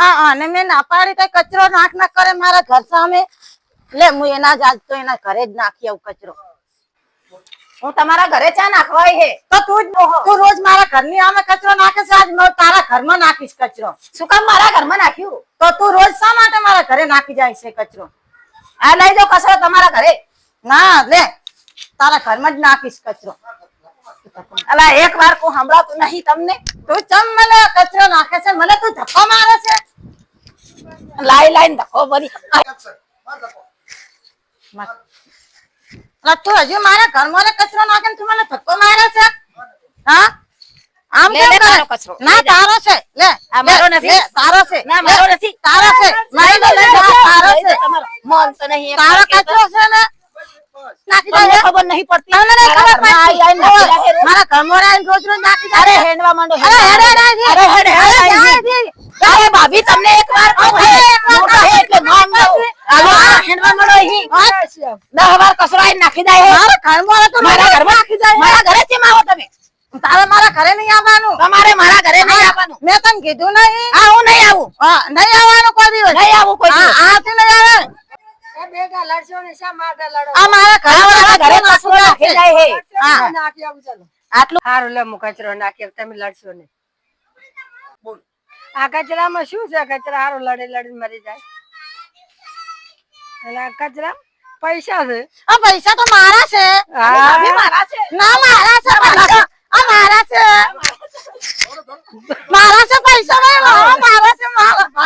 અને મેં ના પાડી કઈ કચરો નાખ ના કરે મારા ઘર સામે લે હું એના જ આજ તો એના ઘરે જ નાખી આવું કચરો હું તમારા ઘરે ચા નાખવાય હે તો તું રોજ મારા ઘરની સામે કચરો નાખે છે આજ હું તારા ઘરમાં નાખીશ કચરો શું કામ મારા ઘરમાં નાખ્યું તો તું રોજ શા માટે મારા ઘરે નાખી જાય છે કચરો આ લઈ દો કચરો તમારા ઘરે ના લે તારા ઘરમાં જ નાખીશ કચરો અલા એક વાર કો સંભળાતું નહીં તમને તું ચમ મને કચરો નાખે છે મને તું ધક્કો મારે છે લાઈન ધક્કો ભરી તું હજુ મારા ઘરમાં કચરો નાખે તું મને ધક્કો મારે છે હા આમ લે કેમ લે કરે તારો કચરો ના તારો છે લે આ મારો નથી તારો છે ના મારો નથી તારો છે મારો તારો છે મન તો નહીં તારો કચરો છે ને નાખી તમને દે ખબર નહીં પડતી તમને નહીં ખબર પડતી મારા ઘરમાં આવીને નાખી જાય મારા ઘરમાં આવીને રોજ રોજ નાખી અરે જાય હેંડવા માંડો અરે હેડે અરે હેડે અરે ભાભી તમને એક વાર કહું એટલે નામ દઉં હાલો હેંડવા માંડો અહીં 10 વાર કચરો આવીને નાખી જાય મારા ઘરમાં તો મારા ઘરમાં નાખી જાય મારા ઘરે કેમ આવો તમે તારે મારા ઘરે નહીં આવવાનું તમારે મારા ઘરે નહીં આવવાનું મેં તને કીધું નહીં હા હું નહીં આવું હા નહીં આવવાનું કોઈ દિવસ નહીં આવું કોઈ દિવસ. આથી નહીં આવે બેગા લડશો ને શા માટે લડો આ મારા મારા ઘરે કચરો નાખી જાય હે હા. નાખી આવું ચાલો આટલું હારું લે હું કચરો નાખી આવું, તમે લડશો ને આ કચરામાં શું છે કચરા હારું લડી મરી જાય એટલે આ કચરા પૈસા છે આ પૈસા તો મારા છે ભાભી મારા છે ના મારા છે પૈસા આ મારા છે મારા છે પૈસા નહીં મારા છે મારા છે